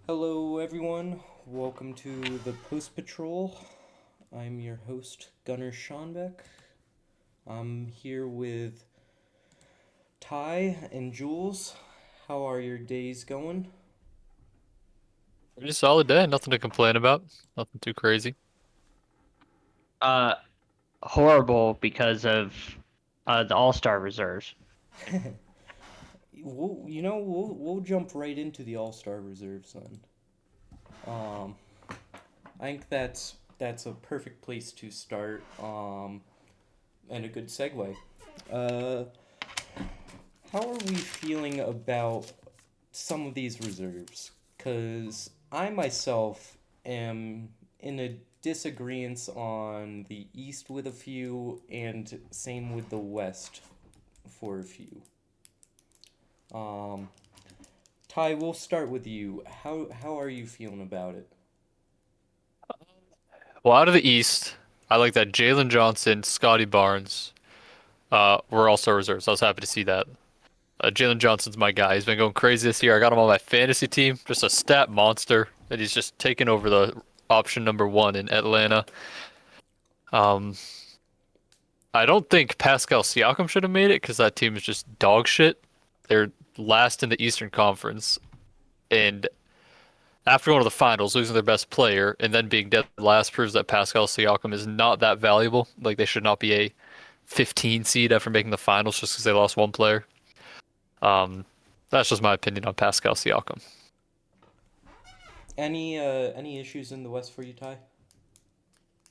Hello, everyone. Welcome to the Post Patrol. I'm your host, Gunnar Schonbeck. I'm here with Ty and Jules. How are your days going? Pretty solid day. Nothing to complain about. Nothing too crazy. Uh, Horrible because of the All-Star reserves. We'll jump right into the All Star reserves then. Um, I think that's a perfect place to start. And a good segue. Uh, how are we feeling about some of these reserves? Because I myself am in a disagreement on the East with a few, and same with the West for a few. Um, Ty, we'll start with you. How are you feeling about it? Well, out of the East, I like that Jalen Johnson, Scotty Barnes, were all-star reserves. I was happy to see that. Jalen Johnson's my guy. He's been going crazy this year. I got him on my fantasy team. Just a stat monster. And he's just taken over the option number one in Atlanta. Um, I don't think Pascal Siakam should have made it because that team is just dog shit. They're last in the Eastern Conference, and after going to the finals, losing their best player, and then being dead last proves that Pascal Siakam is not that valuable. Like they should not be a 15 seed after making the finals just because they lost one player. Um, that's just my opinion on Pascal Siakam. Any issues in the West for you, Ty?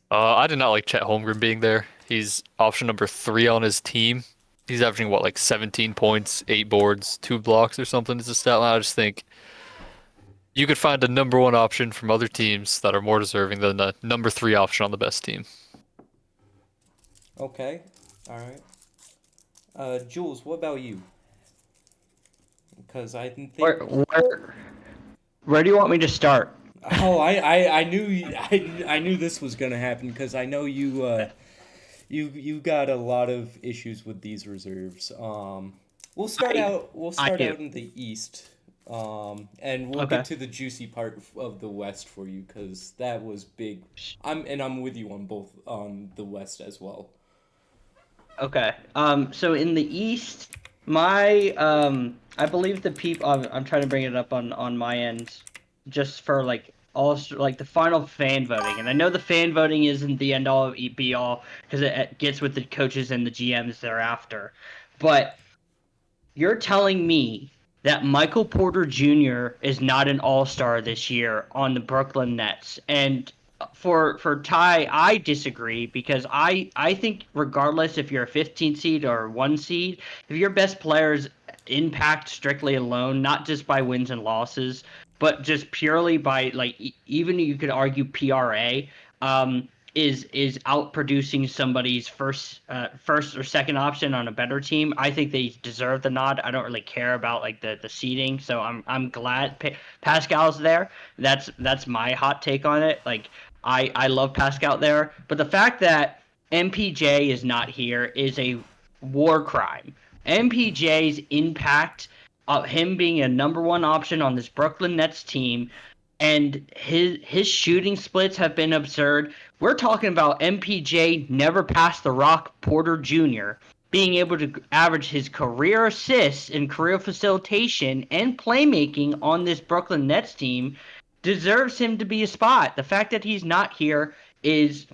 I did not like Chet Holmgren being there. He's option number three on his team. He's averaging what, like 17 points, eight boards, two blocks or something is a stat line. I just think you could find a number one option from other teams that are more deserving than the number three option on the best team. Okay, all right. Jules, what about you? Because I Where, think where, where do you want me to start? I knew I knew this was gonna happen because I know you got a lot of issues with these reserves. I we'll I start do. out in the East. And we'll get Okay. to the juicy part of the West for you because that was big. I'm with you on both on the West as well. Okay. So in the East, I believe the people. I'm trying to bring it up on my end, just for like all like the final fan voting, and I know the fan voting isn't the end all be all because it gets with the coaches and the GMs thereafter, but you're telling me that Michael Porter Jr. is not an all-star this year on the Brooklyn Nets. And for Ty, I disagree because I think regardless if you're a 15 seed or 1 seed, if your best players impact strictly alone, not just by wins and losses, but just purely by like even you could argue PRA, is outproducing somebody's first or second option on a better team. I think they deserve the nod. I don't really care about like the seeding, so I'm glad Pascal's there. That's my hot take on it. Like I love Pascal there, but the fact that MPJ is not here is a war crime. MPJ's impact of him being a number one option on this Brooklyn Nets team and his shooting splits have been absurd. We're talking about MPJ never passed the rock Porter Jr. being able to average his career assists and career facilitation and playmaking on this Brooklyn Nets team deserves him to be a spot. The fact that he's not here is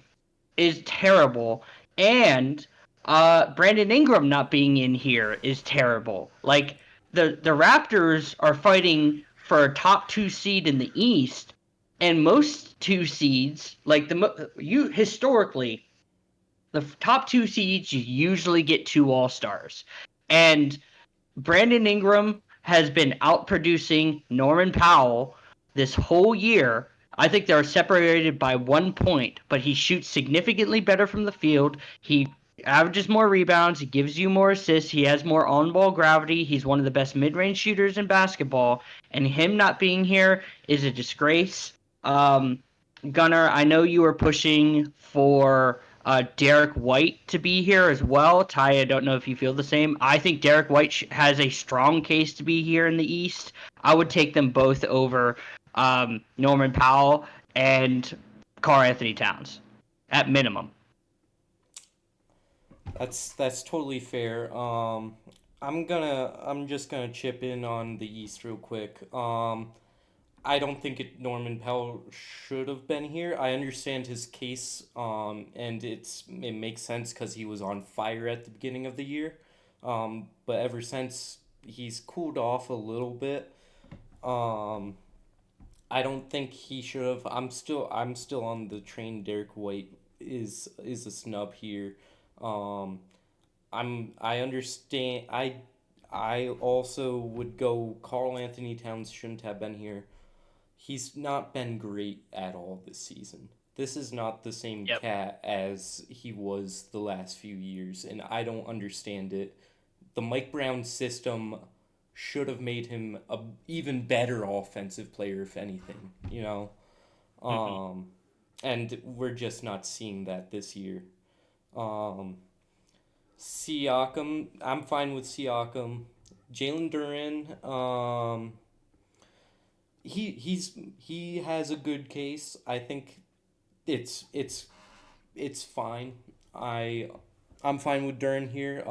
is terrible, and Brandon Ingram not being in here is terrible. Like the Raptors are fighting for a top two seed in the East, and most two seeds, like you historically, the top two seeds usually get two All Stars, and Brandon Ingram has been outproducing Norman Powell this whole year. I think they're separated by 1 point, but he shoots significantly better from the field. He averages more rebounds. He gives you more assists. He has more on ball gravity. He's one of the best mid range shooters in basketball. And him not being here is a disgrace. Um, Gunnar, I know you were pushing for Derek White to be here as well. Ty, I don't know if you feel the same. I think Derek White has a strong case to be here in the East. I would take them both over Norman Powell and Karl Anthony Towns at minimum. That's totally fair. I'm just gonna chip in on the East real quick. I don't think Norman Powell should have been here. I understand his case, and it makes sense because he was on fire at the beginning of the year. But ever since he's cooled off a little bit, um, I don't think he should have. I'm still on the train. Derek White is a snub here. Um, I understand. I also would go. Karl Anthony Towns shouldn't have been here. He's not been great at all this season. This is not the same Yep. cat as he was the last few years, and I don't understand it. The Mike Brown system should have made him a even better offensive player, if anything. Mm-hmm. Um, and we're just not seeing that this year. Um, Siakam, I'm fine with Siakam. Jalen Duren, he has a good case. I think it's it's it's fine. I'm fine with Duren here.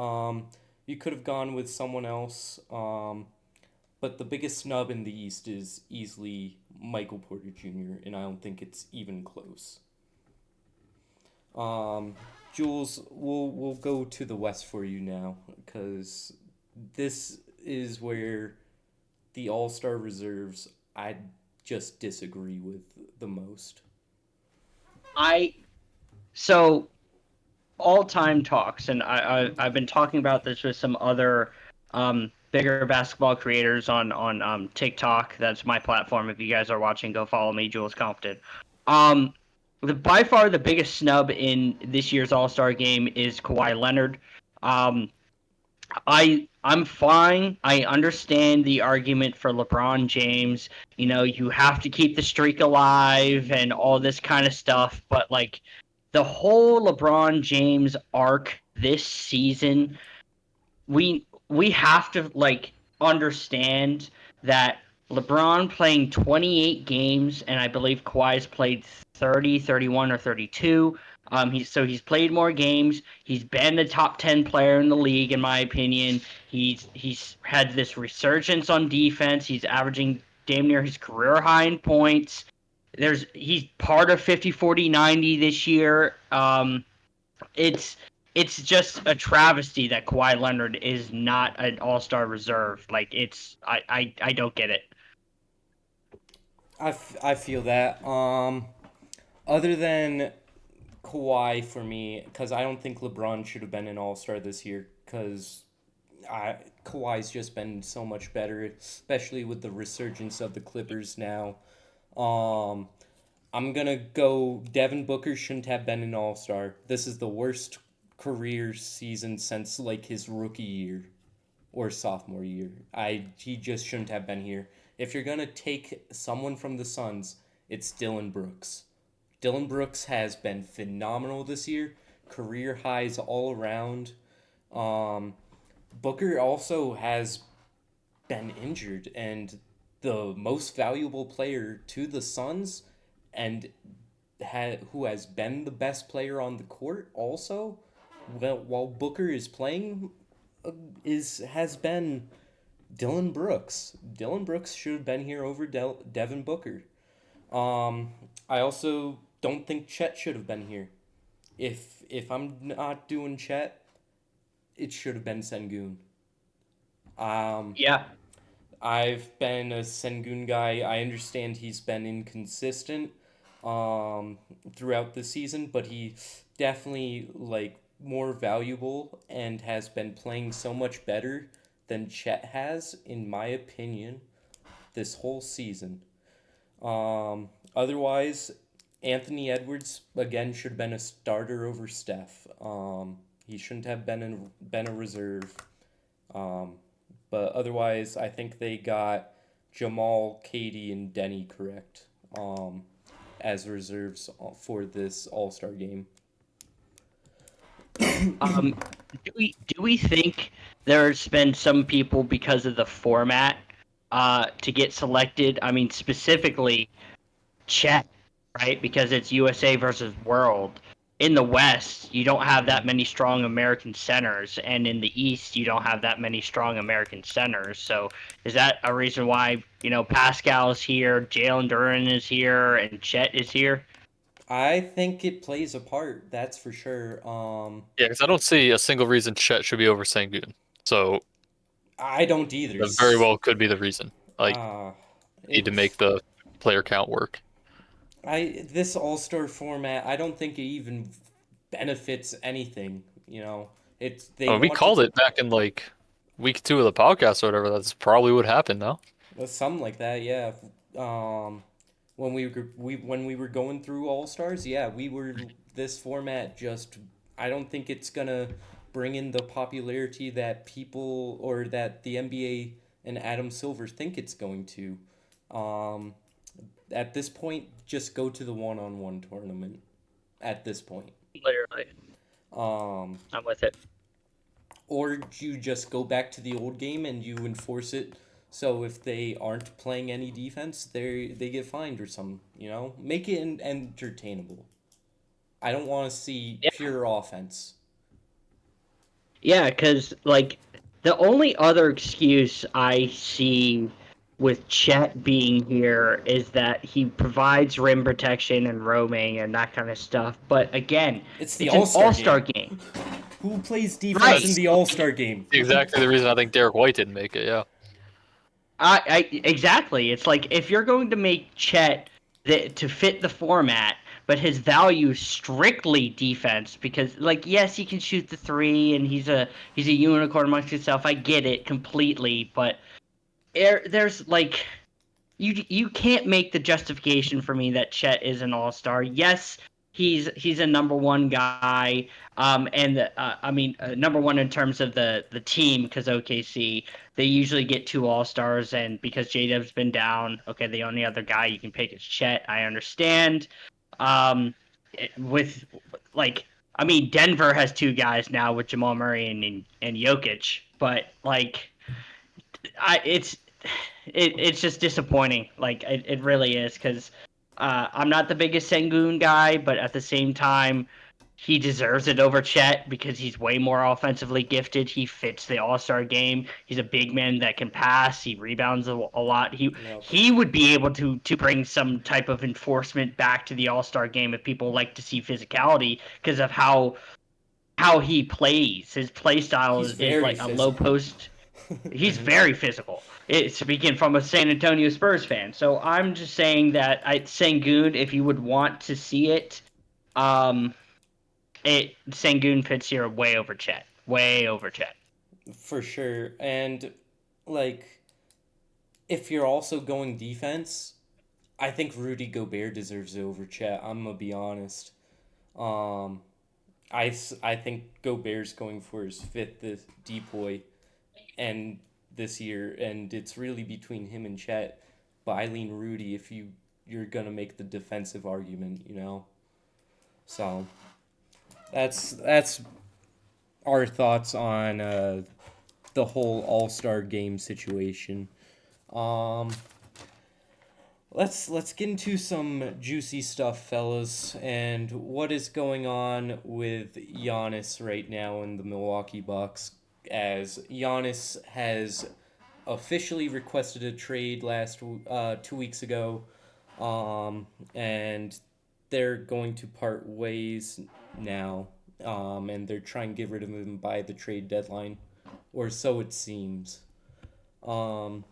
You could have gone with someone else. But the biggest snub in the East is easily Michael Porter Jr., and I don't think it's even close. Um, Jules, we'll go to the West for you now, because this is where the All Star reserves I just disagree with the most. I so all time talks, and I've been talking about this with some other bigger basketball creators on TikTok. That's my platform. If you guys are watching, go follow me, Jules Compton. Um, by far the biggest snub in this year's All Star game is Kawhi Leonard. Um, I'm fine. I understand the argument for LeBron James. You know, you have to keep the streak alive and all this kind of stuff, but like the whole LeBron James arc this season, we have to like understand that LeBron playing 28 games, and I believe Kawhi's played 30, 31, or 32. He's played more games. He's been the top 10 player in the league, in my opinion. He's had this resurgence on defense. He's averaging damn near his career high in points. He's part of 50, 40, 90 this year. It's it's just a travesty that Kawhi Leonard is not an All-Star reserve. Like I don't get it. I feel that. Other than Kawhi for me, because I don't think LeBron should have been an All Star this year, because Kawhi's just been so much better, especially with the resurgence of the Clippers now. Um, I'm gonna go. Devin Booker shouldn't have been an All Star. This is the worst career season since like his rookie year or sophomore year. He just shouldn't have been here. If you're gonna take someone from the Suns, it's Dylan Brooks. Dylan Brooks has been phenomenal this year, career highs all around. Um, Booker also has been injured, and the most valuable player to the Suns, and who has been the best player on the court also, while Booker is playing, is has been Dylan Brooks. Dylan Brooks should have been here over Devin Booker. I also don't think Chet should have been here. If I'm not doing Chet, it should have been Sengun. Um, Yeah, I've been a Sengun guy. I understand he's been inconsistent throughout the season, but he definitely like more valuable and has been playing so much better than Chet has, in my opinion, this whole season. Otherwise, Anthony Edwards again should have been a starter over Steph. He shouldn't have been a reserve. Um, but otherwise, I think they got Jamal, Katie, and Denny correct as reserves for this All Star game. Um, do we think there's been some people because of the format to get selected? I mean, specifically Czech, right? Because it's USA versus World. In the West, you don't have that many strong American centers, and in the East, you don't have that many strong American centers. So, is that a reason why Pascal's here, Jalen Duran is here, and Chet is here? I think it plays a part, that's for sure. Yeah, because I don't see a single reason Chet should be over Sengun. So I don't either. that very well could be the reason. Like, Uh, need to it's make the player count work. this All-Star format, I don't think it even benefits anything, you know. It's they We want to called it back in like week 2 of the podcast or whatever. That's probably what happened now. something like that, yeah. Um when we were going through All-Stars, yeah, we were this format just I don't think it's gonna bring in the popularity that people or that the NBA and Adam Silver think it's going to. Um at this point, just go to the one-on-one tournament. At this point, Literally, um, I'm with it. or you just go back to the old game and you enforce it. So if they aren't playing any defense, they get fined or something. You know, make it entertainable. I don't want to see Yeah, pure offense. yeah, because like the only other excuse I see with Chet being here is that he provides rim protection and roaming and that kind of stuff. But again, It's the it's an All Star all-star game. game. Who plays defense in Right. the All Star game? Exactly the reason I think Derek White didn't make it. Yeah. Exactly. It's like if you're going to make Chet to fit the format, but his value is strictly defense because, like, yes, he can shoot the three and he's a unicorn amongst himself. I get it completely, but there's like you can't make the justification for me that Chet is an all-star. Yes, he's a number one guy, and I mean number one in terms of the team because OKC they usually get two all-stars, and because J-Dub's been down, okay, the only other guy you can pick is Chet. I understand. With like. I mean, Denver has two guys now with Jamal Murray and Jokic, but like, it's it's just disappointing. Like it really is because I'm not the biggest Sengun guy, but at the same time, he deserves it over Chet because he's way more offensively gifted. He fits the All Star game. He's a big man that can pass. He rebounds a lot. Yep. He would be able to bring some type of enforcement back to the All Star game if people like to see physicality because of how he plays. His play style He's is very like a low physical. post. He's very physical. Speaking from a San Antonio Spurs fan, so I'm just saying that Sengun, if you would want to see it, um, Sengun fits here way over Chet, way over Chet. For sure. And like if you're also going defense, I think Rudy Gobert deserves it over Chet. I'm gonna be honest. Um, I think Gobert's going for his fifth depoy and this year, and it's really between him and Chet. But I lean Rudy if you're gonna make the defensive argument, you know. So that's our thoughts on the whole All Star game situation. Um, let's get into some juicy stuff, fellas, and what is going on with Giannis right now in the Milwaukee Bucks? As Giannis has officially requested a trade 2 weeks ago, and they're going to part ways now, and they're trying to get rid of him by the trade deadline, or so it seems. Um,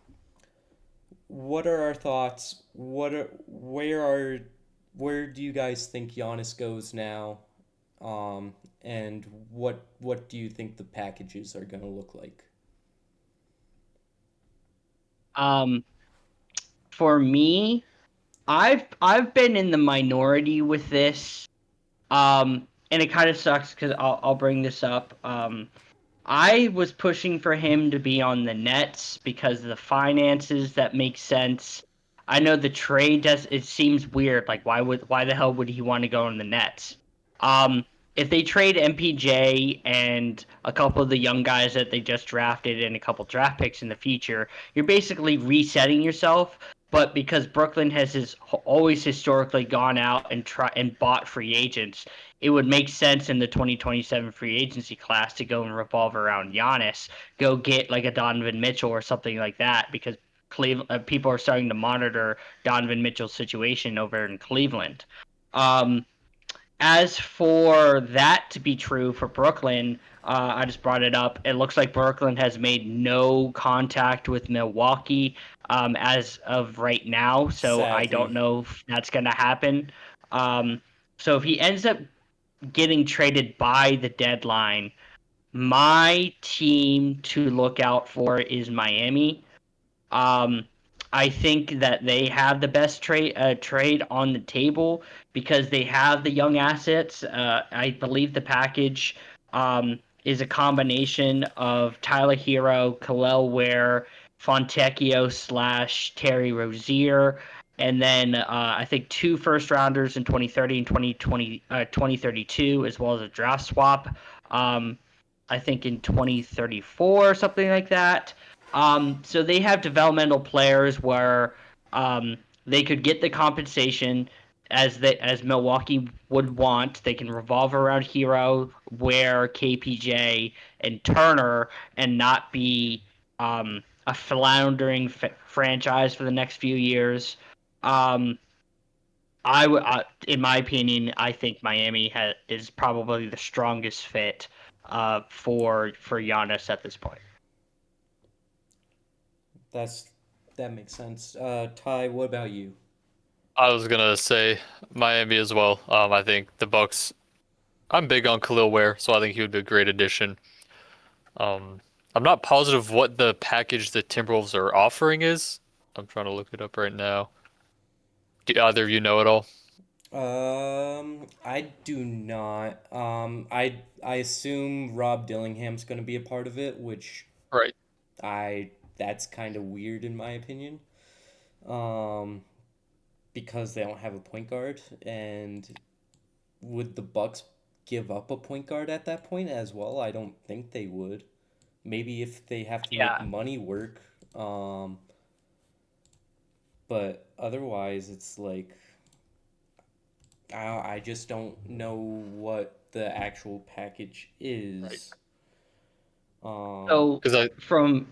what are our thoughts? Where do you guys think Giannis goes now? And what do you think the packages are gonna look like? Um, for me, I've been in the minority with this. And it kind of sucks because I'll bring this up. I was pushing for him to be on the Nets because of the finances that make sense. I know the trade does it seems weird. Like why the hell would he want to go on the Nets? Um, if they trade MPJ and a couple of the young guys that they just drafted and a couple draft picks in the future, you're basically resetting yourself. But because Brooklyn has always historically gone out and bought free agents, it would make sense in the 2027 free agency class to go and revolve around Giannis, go get like a Donovan Mitchell or something like that, because people are starting to monitor Donovan Mitchell's situation over in Cleveland. Um, as for that to be true for Brooklyn, I just brought it up. It looks like Brooklyn has made no contact with Milwaukee as of right now, so I don't Sadly. know if that's going to happen. Um, so if he ends up getting traded by the deadline, my team to look out for is Miami. Um, I think that they have the best trade on the table because they have the young assets. I believe the package is a combination of Tyler Hero, Khalil Ware, Fontecchio slash Terry Rozier, and then I think two first rounders in 2030 and 2032, as well as a draft swap. Um, I think in 2034 or something like that. So they have developmental players where they could get the compensation as Milwaukee would want. They can revolve around Hero, Ware, KPJ, and Turner, and not be a floundering franchise for the next few years. Um, in my opinion, I think Miami is probably the strongest fit for Giannis at this point. That's that makes sense. Ty, what about you? I was gonna say Miami as well. I think the Bucks. I'm big on Khalil Ware, so I think he would be a great addition. Um, I'm not positive what the package the Timberwolves are offering is. I'm trying to look it up right now. Do either of you know it all? I do not. I assume Rob Dillingham's going to be a part of it, which Right. I that's kind of weird in my opinion. Um, because they don't have a point guard, and would the Bucks give up a point guard at that point as well? I don't think they would. Maybe if they have to make Yeah. money work. Um, but otherwise, it's like I just don't know what the actual package Right. is. Um, So Because I from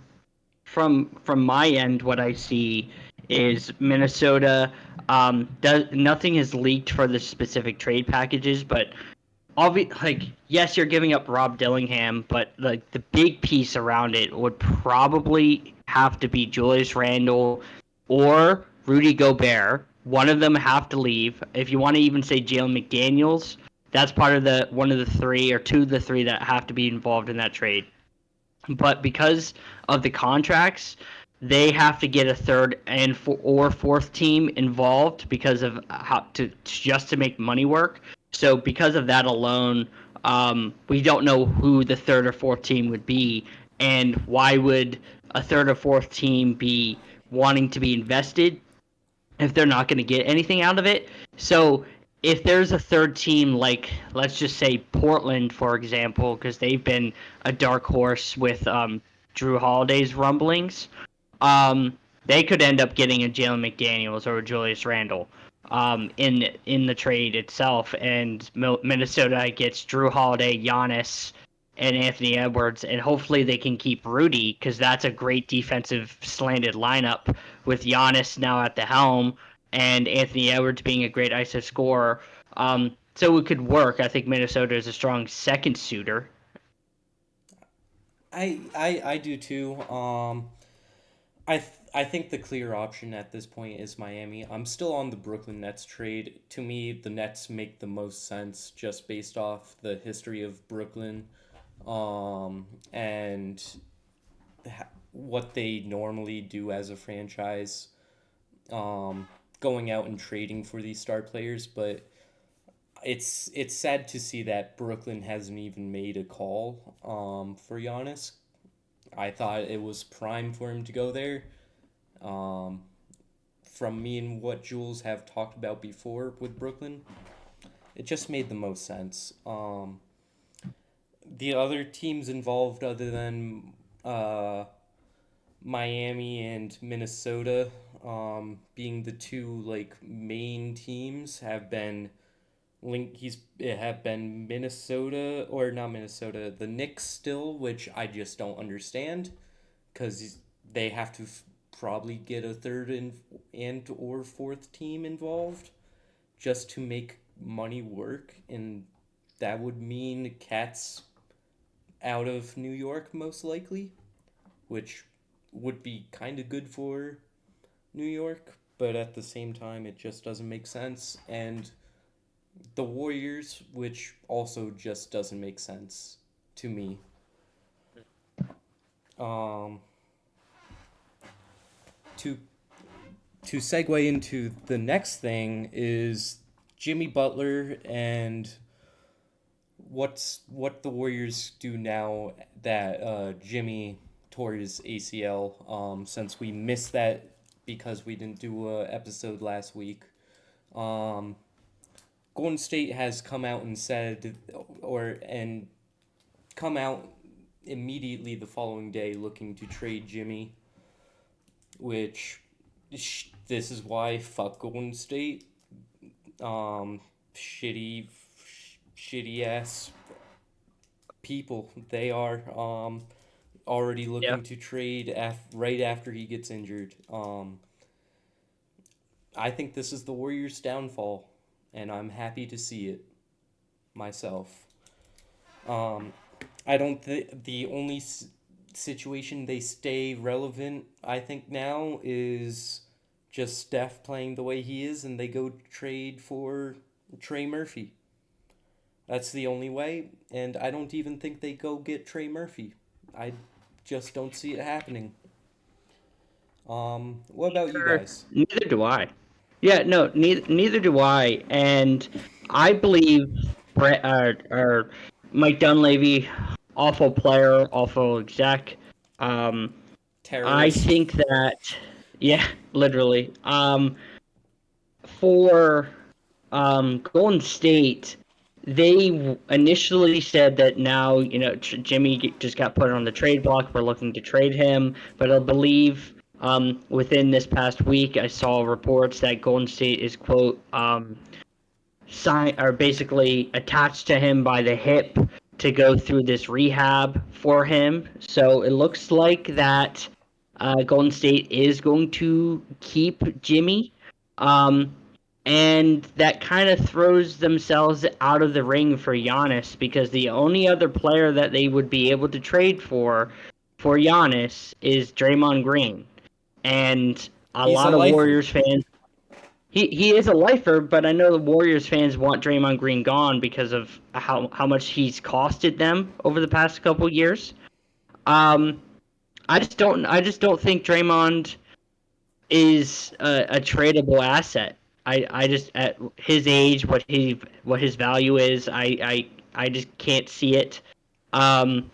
from my end, what I see is Minnesota. Does nothing is leaked for the specific trade packages, but like yes, you're giving up Rob Dillingham, but like the big piece around it would probably have to be Julius Randle or Rudy Gobert. One of them have to leave. If you want to even say Jalen McDaniels, that's part of the one of the three or two of the three that have to be involved in that trade. But because of the contracts, they have to get a third or fourth team involved because of how to just to make money work. So because of that alone, we don't know who the third or fourth team would be, and why would a third or fourth team be wanting to be invested if they're not going to get anything out of it. So if there's a third team, like let's just say Portland, for example, because they've been a dark horse with Drew Holiday's rumblings, they could end up getting a Jalen McDaniels or a Julius Randle in the trade itself, and Minnesota gets Drew Holiday, Giannis, and Anthony Edwards, and hopefully they can keep Rudy because that's a great defensive slanted lineup with Giannis now at the helm and Anthony Edwards being a great ISO scorer. So it could work. I think Minnesota is a strong second suitor. I do too. I think the clear option at this point is Miami. I'm still on the Brooklyn Nets trade. To me, the Nets make the most sense just based off the history of Brooklyn, and what they normally do as a franchise, um, going out and trading for these star players. But it's sad to see that Brooklyn hasn't even made a call for Giannis. I thought it was prime for him to go there. Um, from me and what Jules have talked about before with Brooklyn, it just made the most sense. The other teams involved, other than Miami and Minnesota, being the two like main teams, have been Minnesota, or not Minnesota, the Knicks still, which I just don't understand because they have to probably get a third and or fourth team involved just to make money work, and that would mean Cats out of New York most likely, which would be kind of good for New York, but at the same time it just doesn't make sense. And the Warriors, which also just doesn't make sense to me. Um, to to segue into the next thing is Jimmy Butler and what the Warriors do now that Jimmy tore his ACL. Since we missed that because we didn't do a episode last week. Um, Golden State has come out and said, and come out immediately the following day looking to trade Jimmy, which this is why fuck Golden State. Shitty, shitty ass people. They are already looking to trade right after he gets injured. I think this is the Warriors' downfall, and I'm happy to see it myself. I don't think the only situation they stay relevant, I think now, is just Steph playing the way he is, and they go trade for Trey Murphy. That's the only way, and I don't even think they go get Trey Murphy. I just don't see it happening. What about you guys? Neither do I. Yeah, no, neither do I. And I believe Brett or Mike Dunleavy, awful player, awful exec. I Terrorist. think that, yeah, literally. For Golden State, they initially said that now, Jimmy just got put on the trade block. We're looking to trade him. But I believe within this past week, I saw reports that Golden State is, quote, basically attached to him by the hip to go through this rehab for him. So it looks like that Golden State is going to keep Jimmy. Um, and that kind of throws themselves out of the ring for Giannis because the only other player that they would be able to trade for Giannis is Draymond Green. And a He's a lot of lifer. Warriors fans he is a lifer, but I know the Warriors fans want Draymond Green gone because of how much he's costed them over the past couple years. Um, I just don't think Draymond is a tradable asset. I just at his age, what his value is, I just can't see it. Um,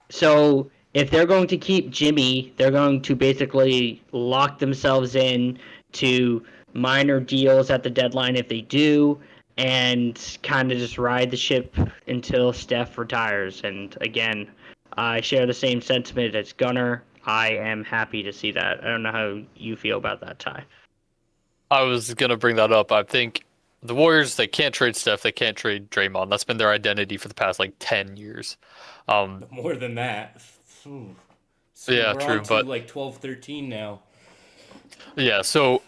so if they're going to keep Jimmy, they're going to basically lock themselves in to minor deals at the deadline if they do, and kind of just ride the ship until Steph retires. And again, I share the same sentiment as Gunner. I am happy to see that. I don't know how you feel about that, Ty. I was gonna bring that up. I think the Warriors, they can't trade Steph, they can't trade Draymond. That's been their identity for the past like 10 years. Um, More than that. Ooh. So yeah, we're on true, to but like 12, 13 now. yeah, so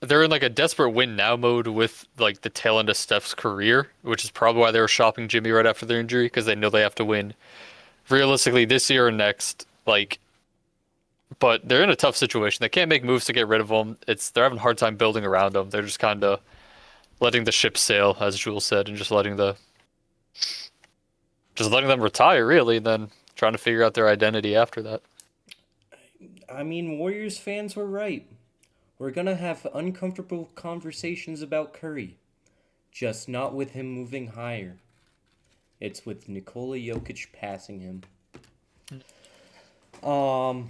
they're in like a desperate win now mode with like the tail end of Steph's career, which is probably why they were shopping Jimmy right after their injury because they know they have to win realistically this year or next. Like, but they're in a tough situation. They can't make moves to get rid of him. They're having a hard time building around him. They're just kind of letting the ship sail, as Jules said, and just letting them retire really, and then trying to figure out their identity after that. I mean, Warriors fans were right. We're gonna have uncomfortable conversations about Curry, just not with him moving higher. It's with Nikola Jokic passing him. Um,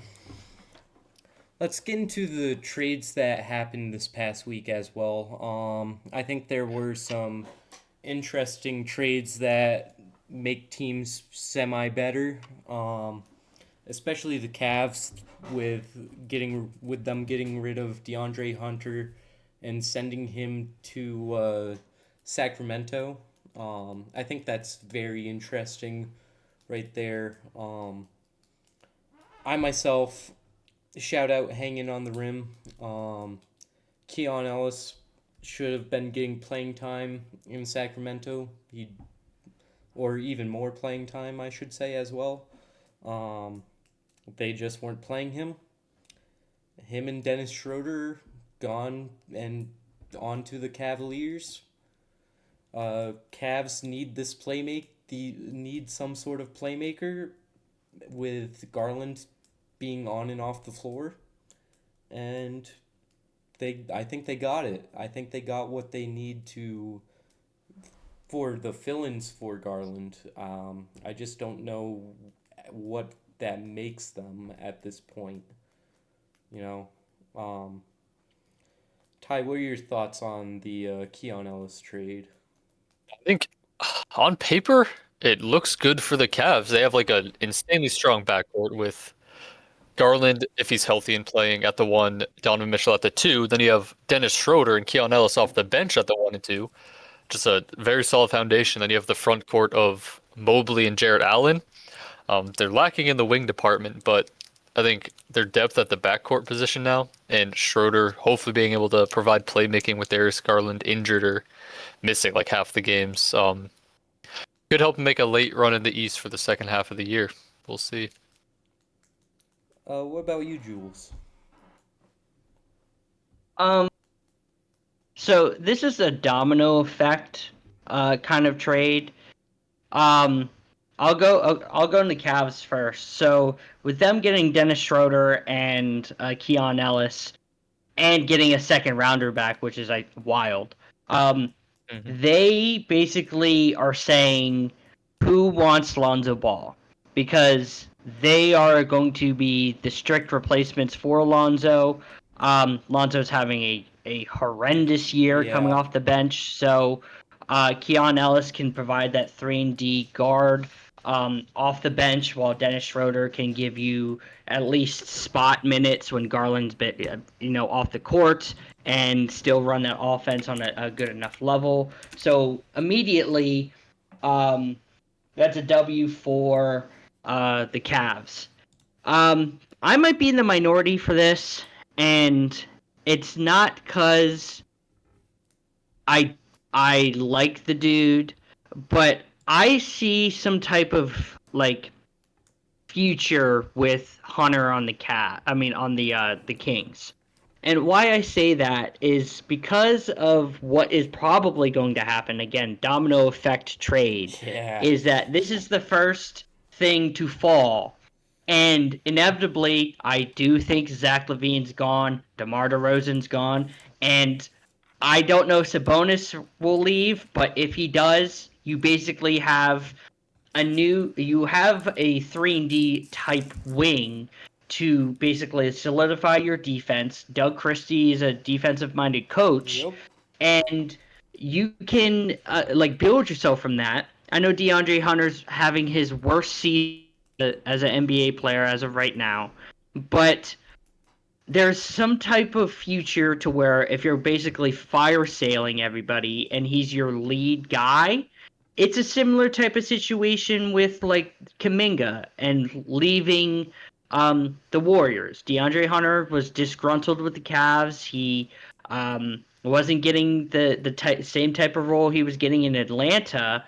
let's get into the trades that happened this past week as well. I think there were some interesting trades that make teams semi better. Especially the Cavs with them getting rid of DeAndre Hunter and sending him to Sacramento. I think that's very interesting right there. I myself shout out hanging on the rim. Keon Ellis should have been getting playing time in Sacramento. Or even more playing time, I should say, as well. They just weren't playing him. Him and Dennis Schroeder gone and on to the Cavaliers. Cavs need need some sort of playmaker with Garland being on and off the floor, and I think they got it. I think they got what they need to for the fill-ins for Garland. I just don't know what that makes them at this point. You know, Ty, what are your thoughts on the Keon Ellis trade? I think on paper it looks good for the Cavs. They have like an insanely strong backcourt with Garland if he's healthy and playing at the 1, Donovan Mitchell at the 2. Then you have Dennis Schroeder and Keon Ellis off the bench at the 1 and 2. Just a very solid foundation. Then you have the front court of Mobley and Jarrett Allen. They're lacking in the wing department, but I think their depth at the backcourt position now, and Schroeder hopefully being able to provide playmaking with Darius Garland injured or missing like half the games, could help make a late run in the East for the second half of the year. We'll see. What about you, Jules? So this is a domino effect kind of trade. I'll go in the Cavs first. So with them getting Dennis Schroeder and Keon Ellis, and getting a second rounder back, which is like wild. They basically are saying who wants Lonzo Ball, because they are going to be the strict replacements for Lonzo. Lonzo's having a horrendous year coming off the bench, so Keon Ellis can provide that 3-and-D guard off the bench, while Dennis Schroeder can give you at least spot minutes when Garland's off the court, and still run that offense on a good enough level. So immediately, that's a W for the Cavs. I might be in the minority for this, and it's not because I like the dude, but I see some type of like future with Hunter on the on the Kings. And why I say that is because of what is probably going to happen. Again, domino effect trade. Yeah. Is that this is the first thing to fall. And inevitably, I do think Zach LaVine's gone, DeMar DeRozan's gone, and I don't know if Sabonis will leave, but if he does, you basically have a 3-and-D type wing to basically solidify your defense. Doug Christie is a defensive-minded coach, and you can build yourself from that. I know DeAndre Hunter's having his worst season as an NBA player as of right now, but there's some type of future to where if you're basically fire sailing everybody and he's your lead guy, it's a similar type of situation with like Kuminga and leaving the Warriors. DeAndre Hunter was disgruntled with the Cavs. He wasn't getting the same type of role he was getting in Atlanta,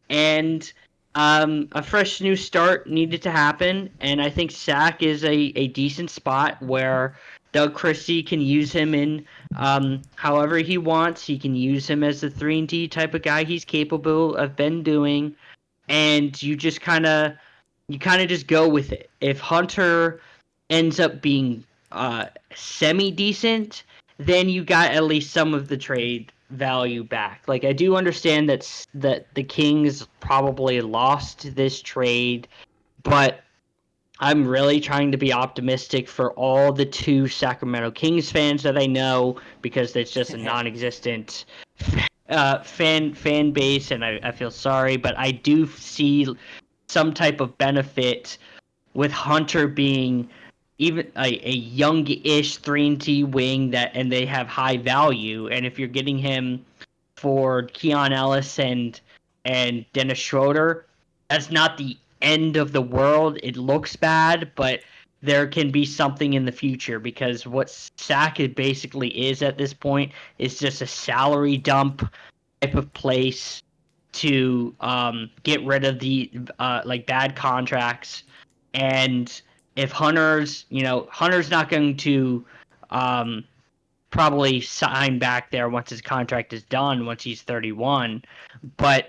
and a fresh new start needed to happen. And I think Sac is a decent spot where Doug Christie can use him in however he wants. He can use him as the 3-and-D type of guy he's capable of been doing, and you kind of just go with it. If Hunter ends up being semi-decent, then you got at least some of the trade value back. Like, I do understand that the Kings probably lost this trade, but I'm really trying to be optimistic for all the 2 Sacramento Kings fans that I know, because it's just a non-existent fan base, and I feel sorry, but I do see some type of benefit with Hunter being even a young-ish 3-and-D wing and they have high value, and if you're getting him for Keon Ellis and Dennis Schroeder, that's not the end of the world. It looks bad, but there can be something in the future, because what Sack basically is at this point is just a salary dump type of place to get rid of the like bad contracts. And if Hunter's not going to um, probably sign back there once his contract is done, once he's 31. But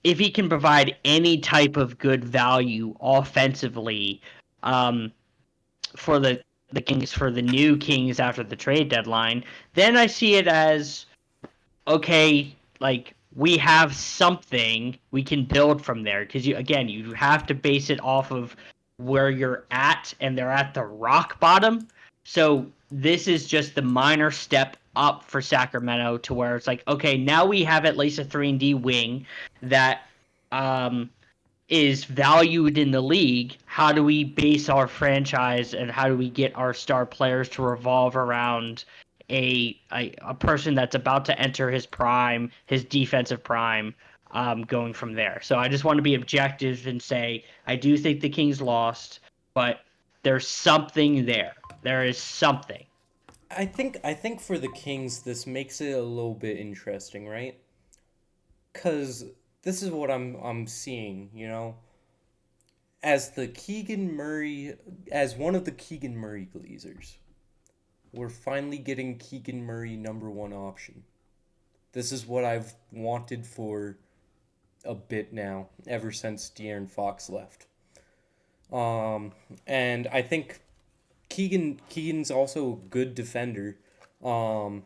if he can provide any type of good value offensively um, for the Kings, for the new Kings after the trade deadline, then I see it as okay, like we have something we can build from there, because you have to base it off of where you're at, and they're at the rock bottom. So this is just the minor step up for Sacramento, to where it's like, okay, now we have at least a 3-and-D wing that um is valued in the league. How do we base our franchise, and how do we get our star players to revolve around a person that's about to enter his prime, his defensive prime, going from there? So I just want to be objective and say I do think the Kings lost, but there's something there. There is something. I think for the Kings, this makes it a little bit interesting, right? Cause this is what I'm seeing, as the Keegan Murray, as one of the Keegan Murray Glazers, we're finally getting Keegan Murray number one option. This is what I've wanted for a bit now, ever since De'Aaron Fox left. And I think Keegan's also a good defender. Um,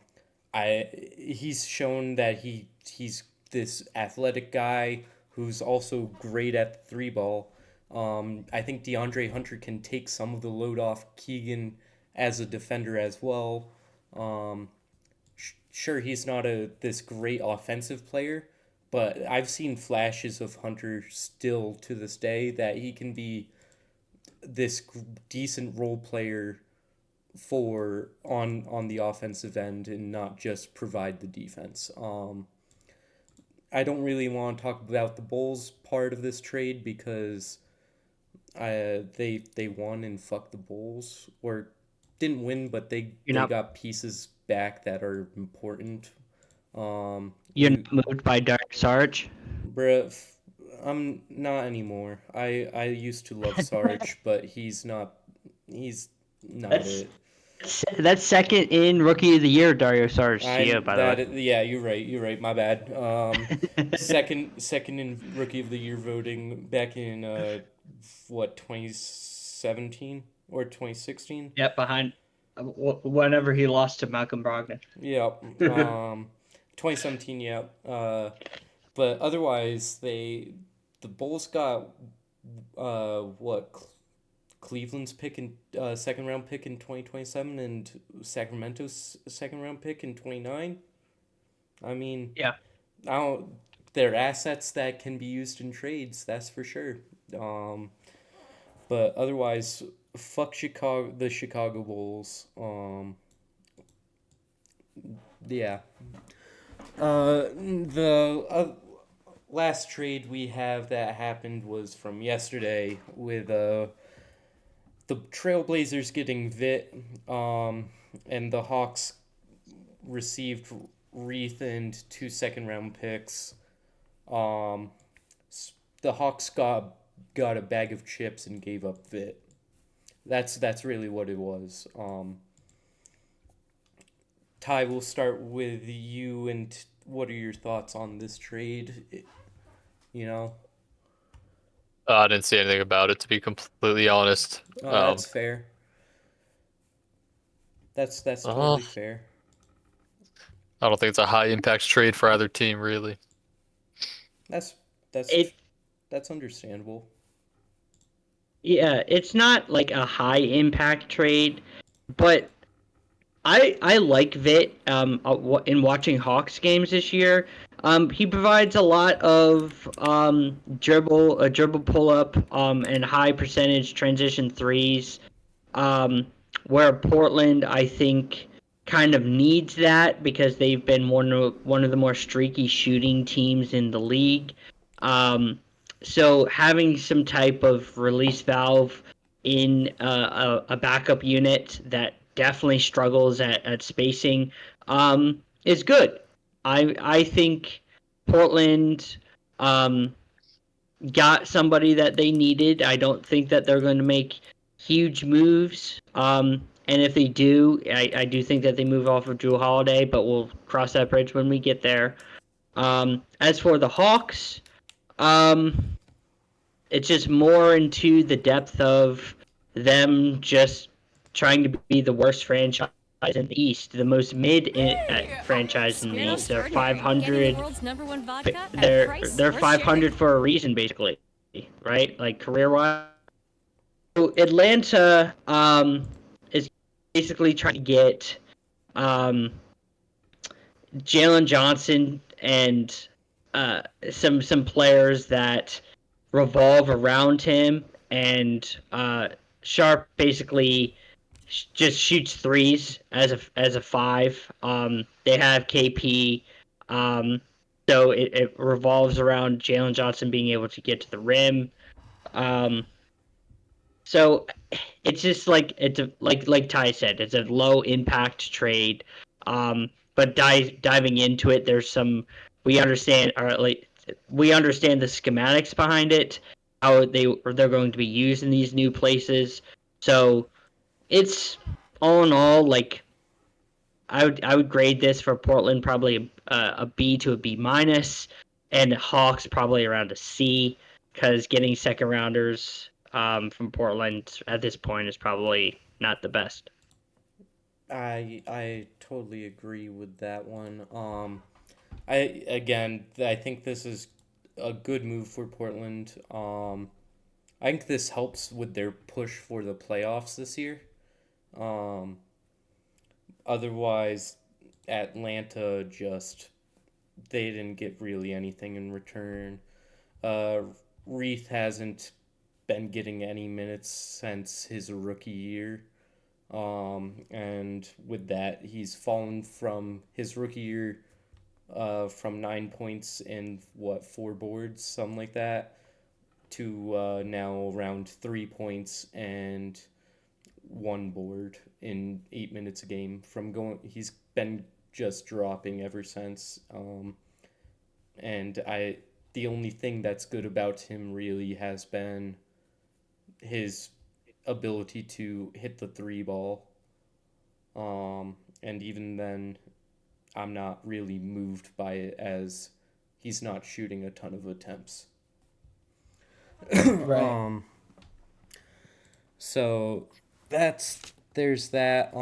he's shown that he's this athletic guy who's also great at the three ball. I think DeAndre Hunter can take some of the load off Keegan as a defender as well. Um, sure, he's not this great offensive player, but I've seen flashes of Hunter still to this day that he can be this decent role player for on the offensive end and not just provide the defense. I don't really want to talk about the Bulls part of this trade because they won and fucked the Bulls, or didn't win, but You're they not got pieces back that are important. you're not moved by Dark Sarge. Bruh, I'm not anymore. I used to love Sarge, but he's not That's it. that's second in Rookie of the Year, Dario Saric to you, by the way. Yeah, you're right. You're right. My bad. Second in Rookie of the Year voting back in what, 2017 or 2016? Yep, behind whenever he lost to Malcolm Brogdon. Yeah. 2017. Yeah. But otherwise, the Bulls got what, Cleveland's pick in second round pick in 2027 and Sacramento's second round pick in 29. I mean, Yeah. now they're assets that can be used in trades, that's for sure. But otherwise, fuck the Chicago Bulls. Yeah. The last trade we have that happened was from yesterday with the Trailblazers getting Vit, and the Hawks received Reith and 2 second round picks. Um, the Hawks got a bag of chips and gave up Vit. That's really what it was. Ty, we'll start with you, and what are your thoughts on this trade? You know, I didn't see anything about it, to be completely honest. that's fair. That's totally fair. I don't think it's a high impact trade for either team, really. That's It that's understandable. Yeah, it's not like a high impact trade, but I like Vit in watching Hawks games this year. He provides a lot of dribble pull up and high percentage transition threes. Um, where Portland, I think, kind of needs that because they've been one of the more streaky shooting teams in the league. Um, so having some type of release valve in a backup unit that definitely struggles at spacing is good. I think Portland um, got somebody that they needed. I don't think that they're going to make huge moves. And if they do, I do think that they move off of Drew Holiday, but we'll cross that bridge when we get there. As for the Hawks, um, it's just more into the depth of them just trying to be the worst franchise in the East, the most franchise in the East. They're 500. They're 500 for a reason, basically, right? Like career wise. So Atlanta is basically trying to get um, Jalen Johnson and some players that revolve around him, and Sharp basically just shoots threes as a five. They have KP, so it revolves around Jalen Johnson being able to get to the rim. Um, so it's just like like Ty said, it's a low impact trade. But diving into it, there's some we understand or like we understand the schematics behind it, how they're going to be used in these new places. So it's all in all like I would grade this for Portland probably a B to a B minus, and Hawks probably around a C because getting second rounders from Portland at this point is probably not the best. I totally agree with that one. I think this is a good move for Portland. I think this helps with their push for the playoffs this year. Um, Otherwise, Atlanta just they didn't get really anything in return. Uh, Reith hasn't been getting any minutes since his rookie year. And with that, he's fallen from his rookie year from 9 points and what, 4 boards, something like that, to now around 3 points and 1 board in 8 minutes a game. He's been just dropping ever since. And the only thing that's good about him really has been his ability to hit the three ball. And even then, I'm not really moved by it as he's not shooting a ton of attempts. Right. So there's that.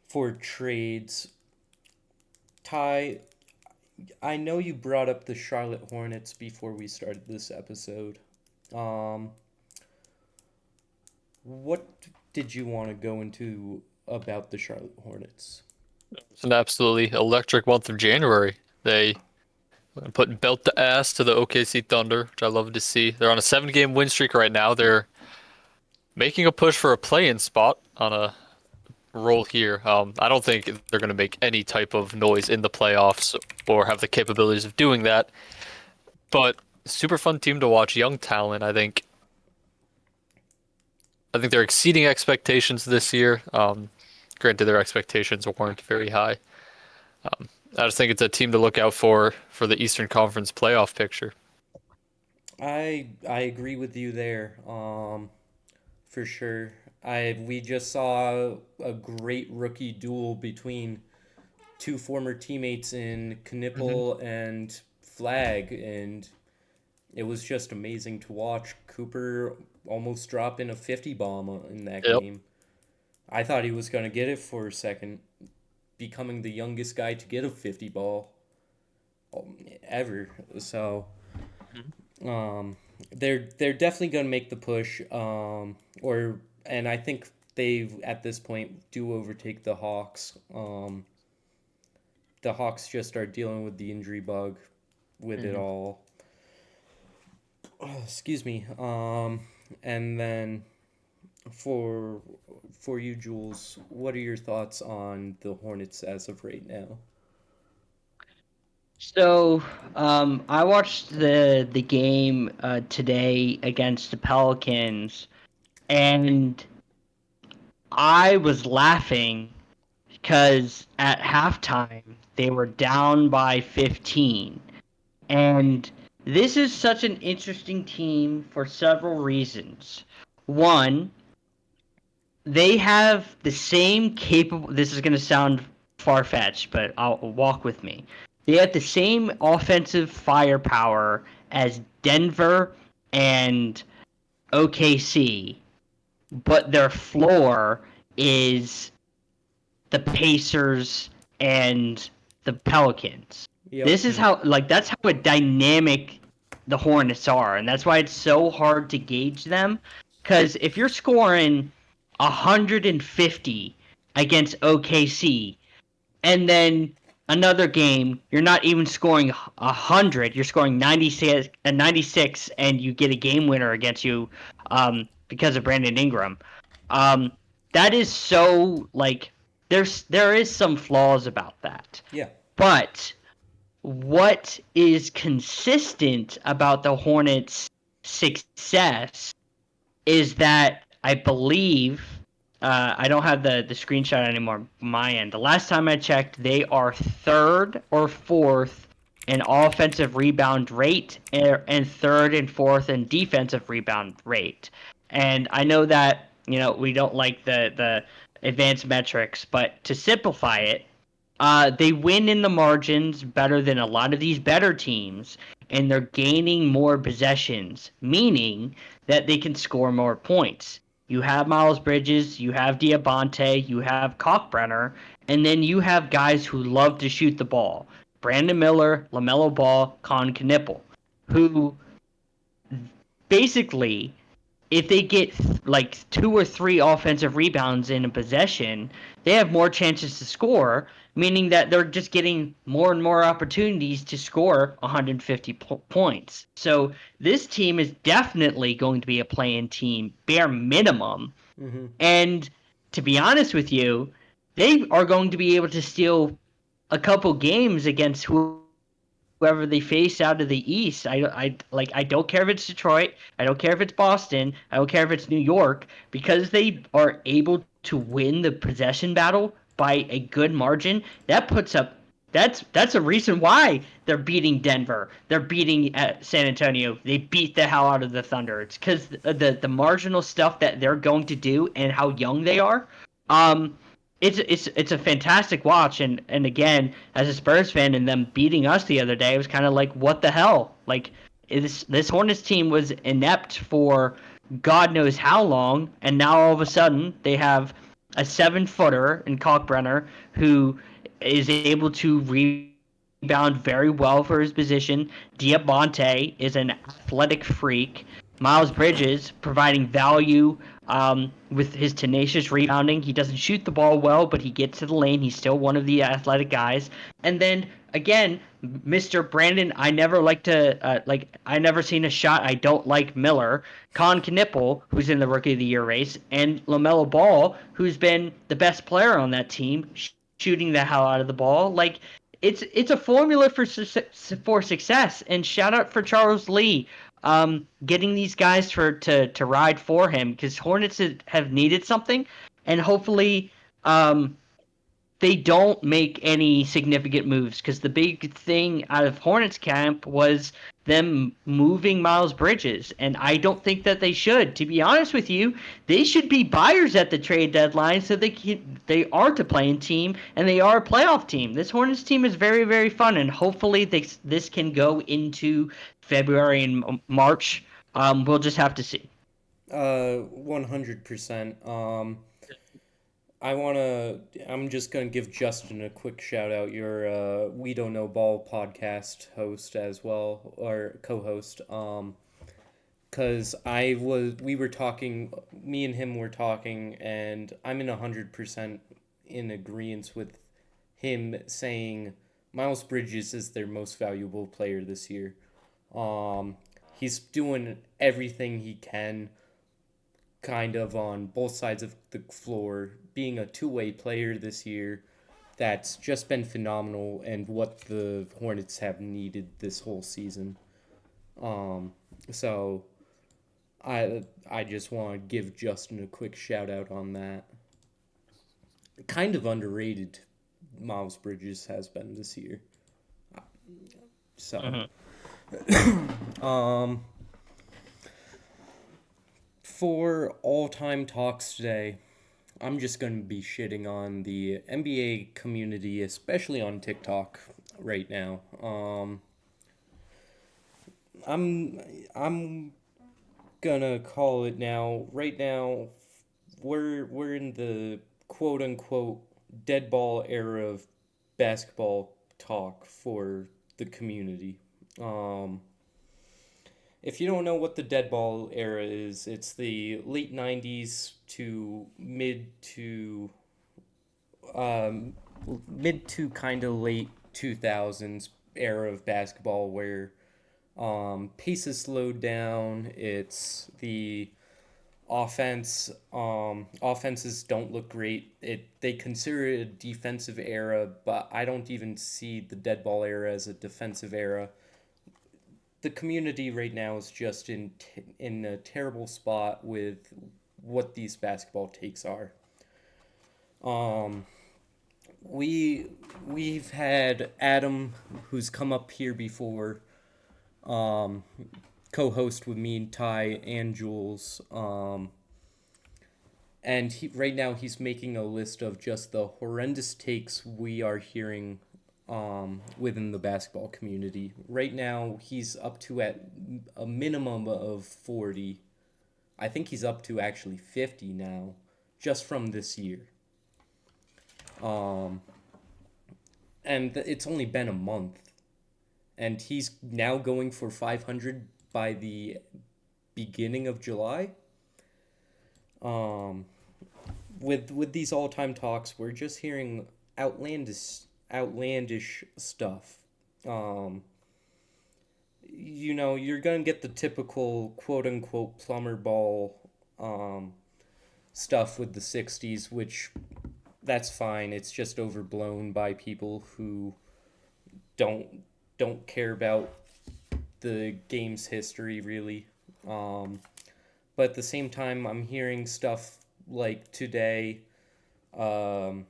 For trades, Ty, I know you brought up the Charlotte Hornets before we started this episode. Um, what did you want to go into about the Charlotte Hornets? It's an absolutely electric month of January. They put belt to ass to the OKC Thunder, which I love to see. They're on a 7-game win streak right now. They're making a push for a play-in spot on a roll here. I don't think they're going to make any type of noise in the playoffs or have the capabilities of doing that. But super fun team to watch, young talent. I think they're exceeding expectations this year. Granted, their expectations weren't very high. I just think it's a team to look out for the Eastern Conference playoff picture. I agree with you there. For sure. We just saw a great rookie duel between two former teammates in Knipple and Flag, and it was just amazing to watch. Cooper almost dropping a 50 bomb in that Yep. game. I thought he was going to get it for a second, becoming the youngest guy to get a 50 ball ever. So, they're definitely going to make the push. And I think they at this point do overtake the Hawks. The Hawks just are dealing with the injury bug with it all. Excuse me. And then for you, Jules, what are your thoughts on the Hornets as of right now? So, I watched the game today against the Pelicans, and I was laughing because at halftime they were down by 15. And this is such an interesting team for several reasons. One, they have the same capable. This is going to sound far fetched, but I'll walk with me. They have the same offensive firepower as Denver and OKC, but their floor is the Pacers and the Pelicans. Yep. This is how, like, that's how dynamic the Hornets are, and that's why it's so hard to gauge them. Because if you're scoring 150 against OKC, and then another game you're not even scoring 100, you're scoring 96, and you get a game winner against you, because of Brandon Ingram. Um, that is so, like, there is some flaws about that. Yeah. But what is consistent about the Hornets' success is that I believe, I don't have the screenshot anymore on my end. The last time I checked, they are third or fourth in offensive rebound rate and third and fourth in defensive rebound rate. And I know that, we don't like the advanced metrics, but to simplify it, they win in the margins better than a lot of these better teams, and they're gaining more possessions, meaning that they can score more points. You have Miles Bridges, you have Diabate, you have Kalkbrenner, and then you have guys who love to shoot the ball. Brandon Miller, LaMelo Ball, Con Knipple, who basically, if they get like 2 or 3 offensive rebounds in a possession, they have more chances to score, meaning that they're just getting more and more opportunities to score 150 points. So this team is definitely going to be a play-in team, bare minimum. Mm-hmm. And to be honest with you, they are going to be able to steal a couple games against whoever they face out of the East. I don't care if it's Detroit. I don't care if it's Boston. I don't care if it's New York, because they are able to win the possession battle by a good margin. That puts up. That's a reason why they're beating Denver. They're beating San Antonio. They beat the hell out of the Thunder. It's because the marginal stuff that they're going to do and how young they are. It's a fantastic watch, and again, as a Spurs fan, and them beating us the other day, it was kind of like, what the hell? Like, this Hornets team was inept for God knows how long, and now all of a sudden they have a 7-footer in Kalkbrenner who is able to rebound very well for his position. Diabate is an athletic freak. Miles Bridges providing value with his tenacious rebounding. He doesn't shoot the ball well, but he gets to the lane. He's still one of the athletic guys. And then again, Mr. Brandon, I never I never seen a shot I don't like Miller. Con Knipple, who's in the Rookie of the Year race, and LaMelo Ball, who's been the best player on that team, shooting the hell out of the ball. Like, it's a formula for success. And shout out for Charles Lee, getting these guys to ride for him, because Hornets have needed something, and hopefully they don't make any significant moves, because the big thing out of Hornets camp was them moving Miles Bridges, and I don't think that they should. To be honest with you, they should be buyers at the trade deadline, so they aren't a playing team and they are a playoff team. This Hornets team is very, very fun, and hopefully this can go into February and March. We'll just have to see. 100%. I'm just gonna give Justin a quick shout out. You're We Don't Know Ball podcast host as well, or co-host. because we were talking, me and him were talking, and I'm in 100% in agreement with him saying Miles Bridges is their most valuable player this year. Um, he's doing everything he can, kind of on both sides of the floor, being a two-way player this year. That's just been phenomenal, and what the Hornets have needed this whole season. So I just want to give Justin a quick shout out on that. Kind of underrated, Miles Bridges has been this year. So, for all-time talks today, I'm just going to be shitting on the NBA community, especially on TikTok right now. I'm gonna call it now. Right now, we're in the quote unquote dead ball era of basketball talk for the community. Um, if you don't know what the dead ball era is, it's the late '90s to um, mid to kind of late 2000s era of basketball where pace is slowed down. It's the offenses don't look great. They consider it a defensive era, but I don't even see the dead ball era as a defensive era. The community right now is just in a terrible spot with what these basketball takes are. Um, we've had Adam, who's come up here before, um, co-host with me and Ty and Jules. And right now he's making a list of just the horrendous takes we are hearing within the basketball community. Right now he's up to at a minimum of 40. I think he's up to actually 50 now, just from this year. Um, and it's only been a month. And he's now going for 500 by the beginning of July. Um, with these all time talks, we're just hearing outlandish stuff. Um, you're gonna get the typical quote unquote plumber ball stuff with the '60s, which that's fine. It's just overblown by people who don't don't care about the game's history really. But at the same time, I'm hearing stuff like today, um,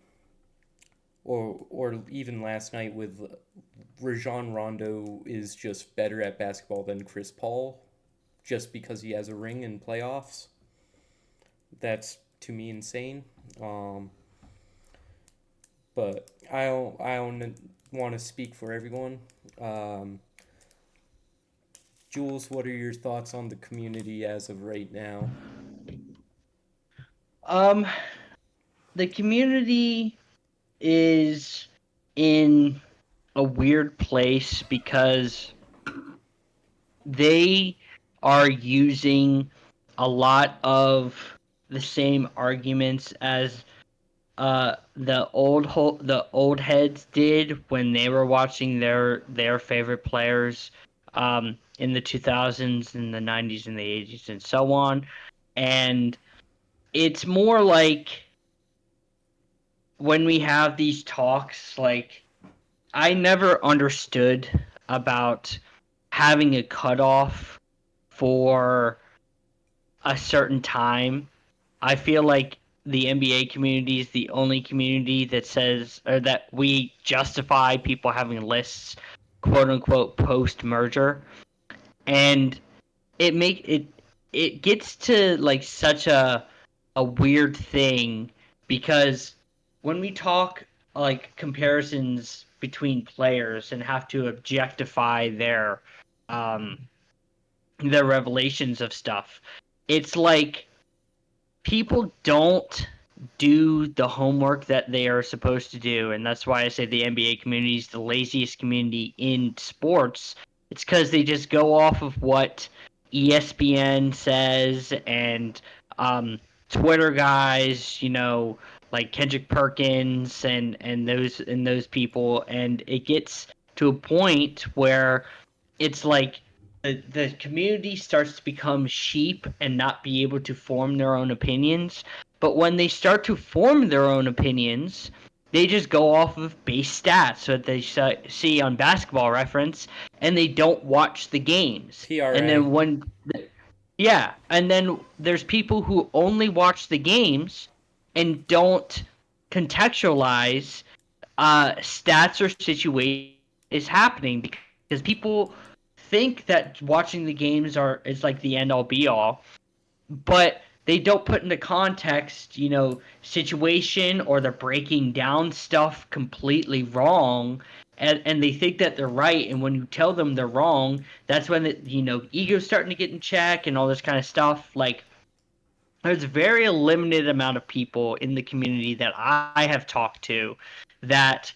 or even last night with Rajon Rondo is just better at basketball than Chris Paul, just because he has a ring in playoffs. That's to me insane. But I don't want to speak for everyone. Um, Jules, what are your thoughts on the community as of right now? Um, the community is in a weird place because they are using a lot of the same arguments as the old heads did when they were watching their favorite players in the 2000s and the 90s and the 80s and so on. And it's more like when we have these talks, like I never understood about having a cutoff for a certain time. I feel like the NBA community is the only community that says, or that we justify people having lists, quote unquote, post merger, and it gets to like such a weird thing because when we talk like comparisons between players and have to objectify um their revelations of stuff, it's like people don't do the homework that they are supposed to do, and that's why I say the NBA community is the laziest community in sports. It's because they just go off of what ESPN says and Twitter guys, like Kendrick Perkins and those people, and it gets to a point where it's like the community starts to become sheep and not be able to form their own opinions. But when they start to form their own opinions, they just go off of base stats that they see on Basketball Reference, and they don't watch the games. And PRA. then yeah, and then there's people who only watch the games and don't contextualize stats or situation is happening, because people think that watching the games is like the end all be all, but they don't put into context, situation, or they're breaking down stuff completely wrong, and they think that they're right, and when you tell them they're wrong, that's when ego's starting to get in check and all this kind of stuff. Like, there's a very limited amount of people in the community that I have talked to that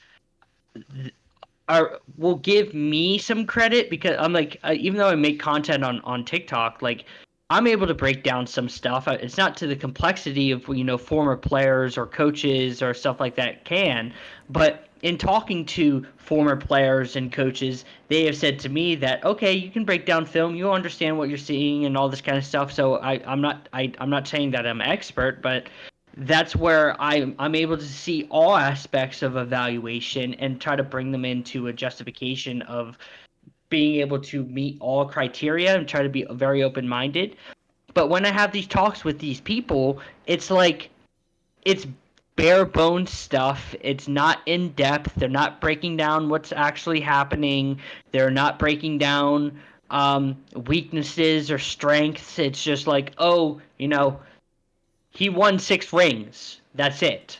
will give me some credit, because I'm like, even though I make content on TikTok, like, I'm able to break down some stuff. It's not to the complexity of former players or coaches or stuff like that can, but in talking to former players and coaches, they have said to me that, okay, you can break down film, you understand what you're seeing and all this kind of stuff. So I'm not saying that I'm an expert, but that's where I'm able to see all aspects of evaluation and try to bring them into a justification of being able to meet all criteria and try to be very open-minded. But when I have these talks with these people, it's like, it's bare bones stuff. It's not in depth. They're not breaking down what's actually happening. They're not breaking down weaknesses or strengths. It's just like, oh, he won 6 rings. That's it.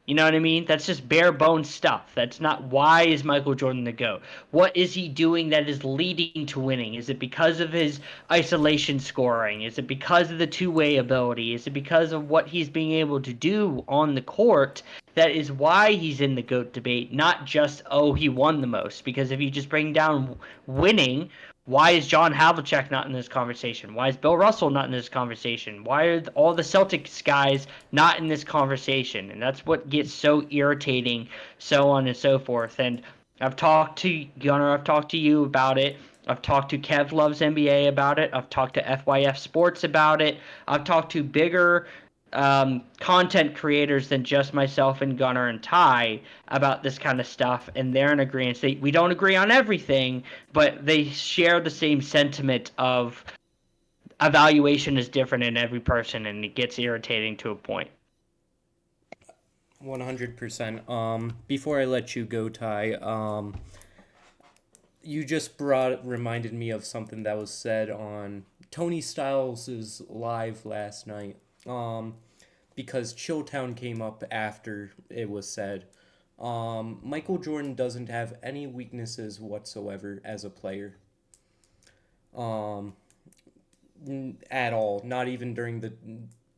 You know what I mean? That's just bare bones stuff. That's not, why is Michael Jordan the GOAT? What is he doing that is leading to winning? Is it because of his isolation scoring? Is it because of the two-way ability? Is it because of what he's being able to do on the court? That is why he's in the GOAT debate, not just, oh, he won the most. Because if you just bring down winning, why is John Havlicek not in this conversation? Why is Bill Russell not in this conversation? Why are all the Celtics guys not in this conversation? And that's what gets so irritating, so on and so forth. And I've talked to Gunnar, I've talked to you about it. I've talked to Kev Loves NBA about it. I've talked to FYF Sports about it. I've talked to bigger content creators than just myself and Gunnar and Ty about this kind of stuff, and they're in agreement. We don't agree on everything, but they share the same sentiment of evaluation is different in every person, and it gets irritating to a point. 100%. Before I let you go, Ty, you just reminded me of something that was said on Tony Styles' live last night. Because Chilltown came up after it was said. Michael Jordan doesn't have any weaknesses whatsoever as a player. At all. Not even during the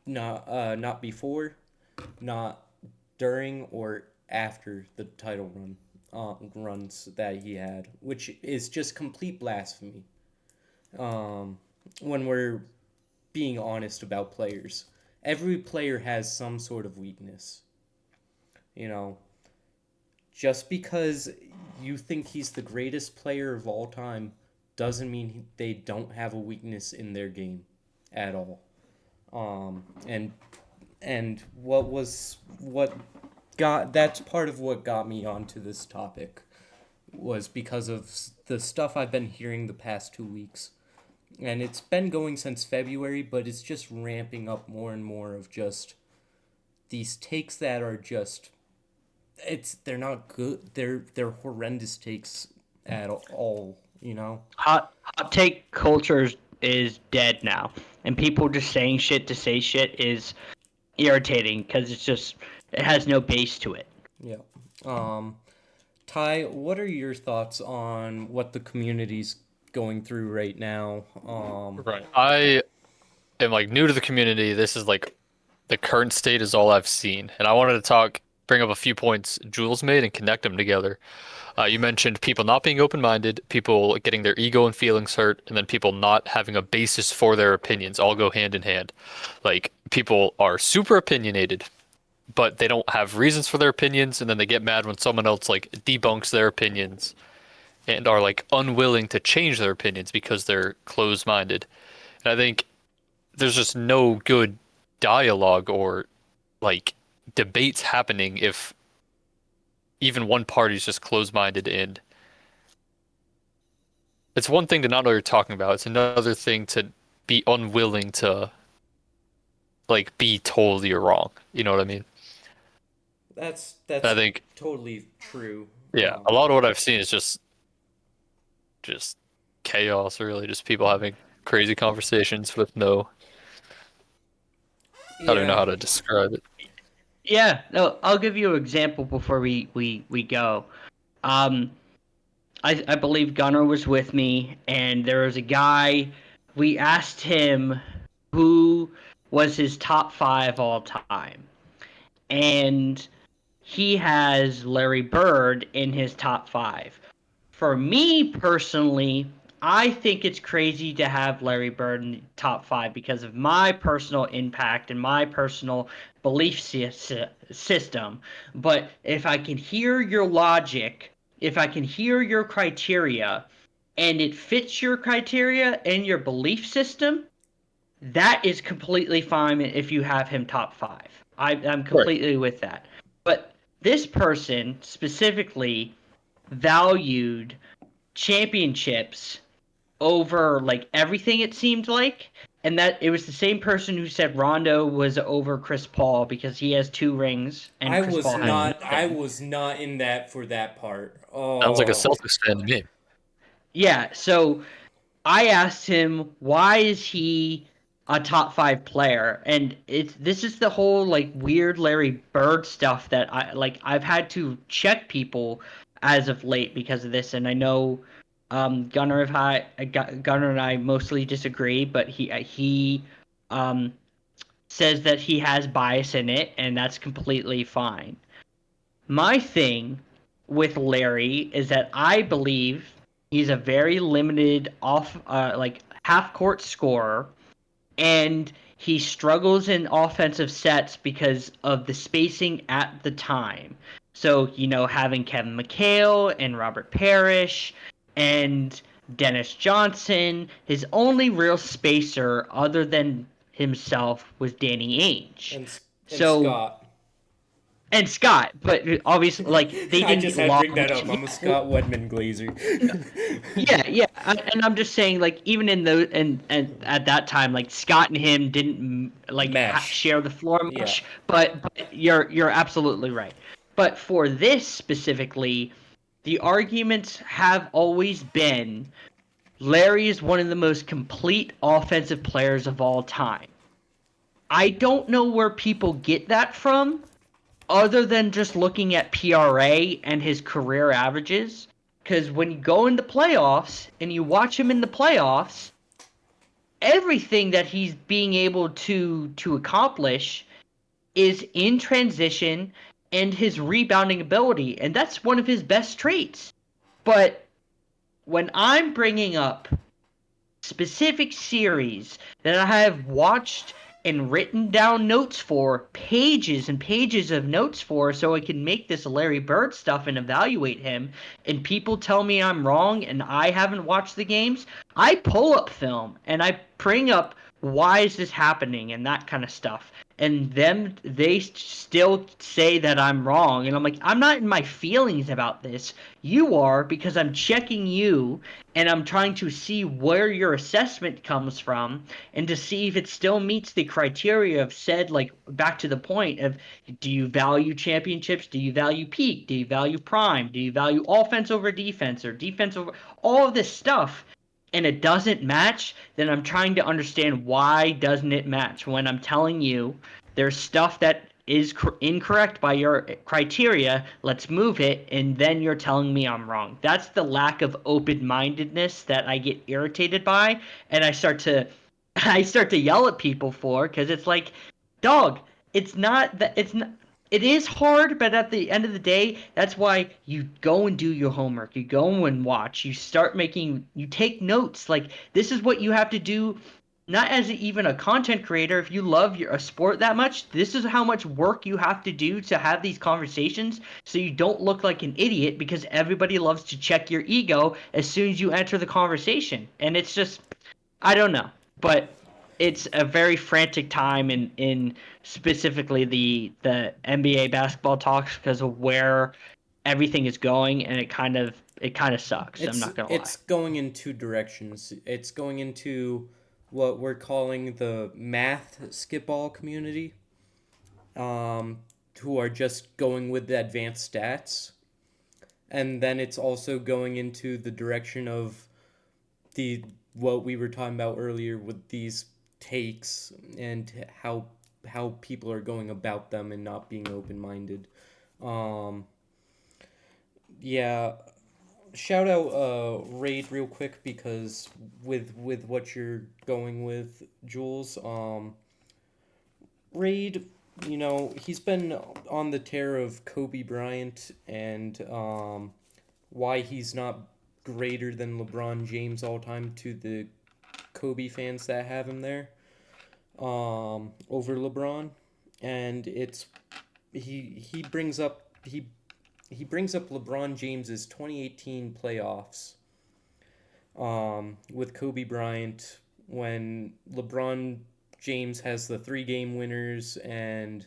not before, not during or after the title runs that he had, which is just complete blasphemy. When we're being honest about players, every player has some sort of weakness. Just because you think he's the greatest player of all time doesn't mean they don't have a weakness in their game at all. And that's part of what got me onto this topic, was because of the stuff I've been hearing the past 2 weeks. And it's been going since February, but it's just ramping up more and more of just these takes that are just, they're not good. They're horrendous takes at all, Hot take culture is dead now, and people just saying shit to say shit is irritating because it has no base to it. Yeah. Ty, what are your thoughts on what the community's going through right now? Right. I am like new to the community. This is like the current state is all I've seen, and I wanted to talk bring up a few points Jules made and connect them together. You mentioned people not being open-minded, people getting their ego and feelings hurt, and then people not having a basis for their opinions all go hand in hand. Like, people are super opinionated, but they don't have reasons for their opinions, and then they get mad when someone else like debunks their opinions and are like unwilling to change their opinions because they're closed-minded. And I think there's just no good dialogue or like debates happening if even one party's just closed-minded, and it's one thing to not know what you're talking about. It's another thing to be unwilling to like be told you're wrong. You know what I mean? That's I think totally true. yeah, a lot of what I've seen is just chaos, really, just people having crazy conversations with no I don't even know Yeah. how to describe it. Yeah, no, I'll give you an example before we go. Um, I believe Gunnar was with me, and there was a guy. We asked him who was his top five all time, and he has Larry Bird in his top five. For me personally, I think it's crazy to have Larry Bird in the top five because of my personal impact and my personal belief system. But if I can hear your logic, if I can hear your criteria, and it fits your criteria and your belief system, that is completely fine if you have him top five. I'm Right. completely with that. But this person specifically valued championships over like everything, it seemed like, and that it was the same person who said Rondo was over Chris Paul because he has 2 rings and I Chris was Paul has Mhm. not I nothing. was not in that for that part. Sounds like a Oh, Celtics fan to me. Yeah, so I asked him why is he a top five player, and this is the whole like weird Larry Bird stuff that I've had to check people as of late because of this, and I know Gunnar and I mostly disagree, but he um, says that he has bias in it, and that's completely fine. My thing with Larry is that I believe he's a very limited off like half court scorer, and he struggles in offensive sets because of the spacing at the time. So, having Kevin McHale and Robert Parrish and Dennis Johnson, his only real spacer other than himself was Danny Ainge. and and So, Scott. and Scott, but obviously, like, they I didn't just get had to bring lobbed. that up. I'm a Scott Wedman Glazer. Yeah. And I'm just saying, like, even in those, and at that time, like, Scott and him didn't like Mesh. share the floor Yeah. much. But you're absolutely right. But for this specifically, the arguments have always been Larry is one of the most complete offensive players of all time. I don't know where people get that from, other than just looking at PRA and his career averages. Because when you go in the playoffs and you watch him in the playoffs, everything that he's being able to accomplish is in transition and his rebounding ability, and that's one of his best traits. But when I'm bringing up specific series that I have watched and written down notes for, pages and pages of notes for, so I can make this Larry Bird stuff and evaluate him, and people tell me I'm wrong and I haven't watched the games, I pull up film and I bring up why is this happening and that kind of stuff. And they still say that I'm wrong, and I'm like, I'm not in my feelings about this. You are, because I'm checking you and I'm trying to see where your assessment comes from and to see if it still meets the criteria of said, like, back to the point of, do you value championships? Do you value peak? Do you value prime? Do you value offense over defense or defense over all of this stuff? And it doesn't match, then I'm trying to understand why doesn't it match when I'm telling you there's stuff that is incorrect by your criteria, let's move it, and then you're telling me I'm wrong. That's the lack of open-mindedness that I get irritated by, and I start to I start to yell at people for, because it's like, dog, it's not that it's not it is hard, but at the end of the day, that's why you go and do your homework. You go and watch. You take notes. Like, this is what you have to do, not as even a content creator. If you love a sport that much, this is how much work you have to do to have these conversations so you don't look like an idiot, because everybody loves to check your ego as soon as you enter the conversation. And it's just, I don't know. But it's a very frantic time in specifically the NBA basketball talks, because of where everything is going, and it kind of sucks. I'm not gonna lie. It's going in two directions. It's going into what we're calling the math skip-all community, who are just going with the advanced stats, and then it's also going into the direction of what we were talking about earlier with these takes and how people are going about them and not being open-minded. Um, yeah, shout out Raid real quick, because with what you're going with, Jules. Raid, he's been on the tear of Kobe Bryant and why he's not greater than LeBron James all time to the Kobe fans that have him there over LeBron, and it's he brings up LeBron James's 2018 playoffs with Kobe Bryant, when LeBron James has the 3 game winners and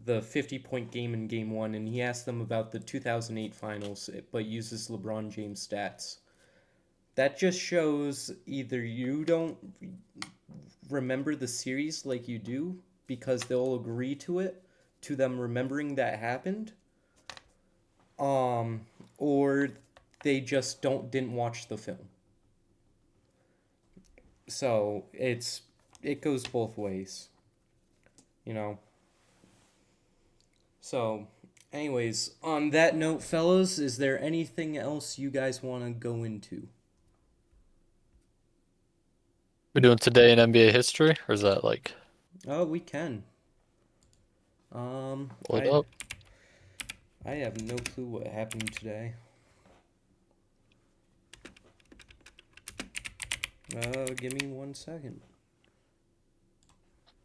the 50-point game in game 1, and he asks them about the 2008 finals but uses LeBron James stats. That just shows either you don't remember the series like you do, because they'll agree to them remembering that happened, or they just didn't watch the film. So it goes both ways, So, anyways, on that note, fellas, is there anything else you guys want to go into? We're doing today in NBA history, or is that like Oh, we can. pull it up? I have no clue what happened today. Give me 1 second.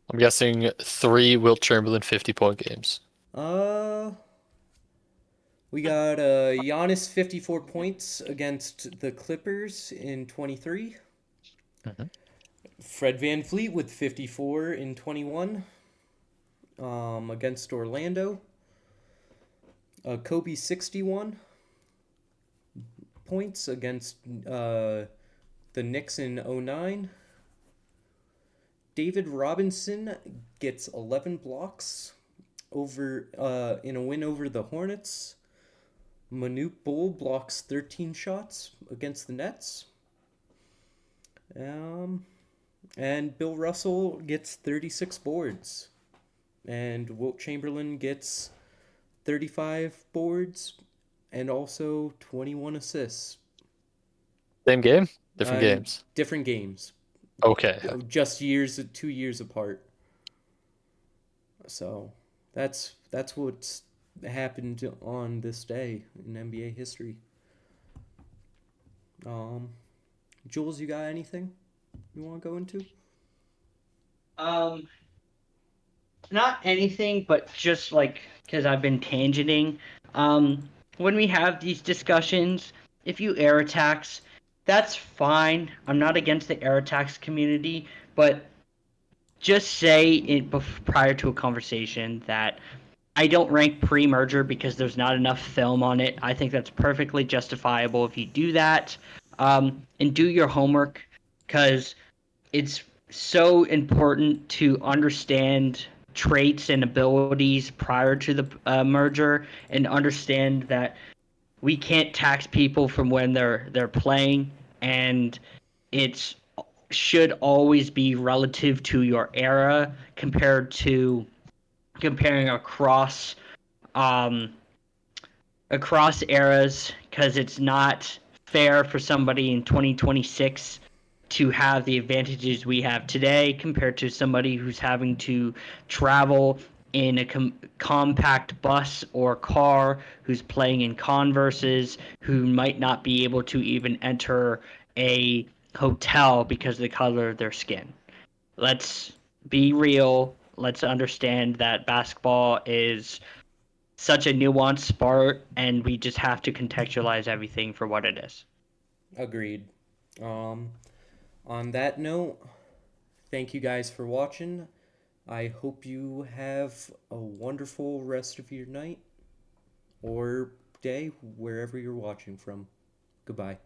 I'm guessing 3 Wilt Chamberlain 50-point games. We got Giannis 54 points against the Clippers in 23. Fred VanVleet with 54 in 21 against Orlando. Kobe 61 points against the Knicks in 09. David Robinson gets 11 blocks in a win over the Hornets. Manute Bol blocks 13 shots against the Nets. And Bill Russell gets 36 boards. And Wilt Chamberlain gets 35 boards and also 21 assists. Same game? Different games? Different games. Okay. Just 2 years apart. So that's what's happened on this day in NBA history. Jules, you got anything you want to go into? Not anything, but just like, because I've been tangenting. When we have these discussions, if you air attacks, that's fine. I'm not against the air attacks community, but just say it prior to a conversation that I don't rank pre-merger because there's not enough film on it. I think that's perfectly justifiable if you do that. And do your homework, because it's so important to understand traits and abilities prior to the merger, and understand that we can't tax people from when they're playing, and it's should always be relative to your era comparing across eras, because it's not fair for somebody in 2026 to have the advantages we have today compared to somebody who's having to travel in a compact bus or car, who's playing in Converses, who might not be able to even enter a hotel because of the color of their skin. Let's be real. Let's understand that basketball is such a nuanced sport, and we just have to contextualize everything for what it is. Agreed. On that note, thank you guys for watching. I hope you have a wonderful rest of your night or day, wherever you're watching from. Goodbye.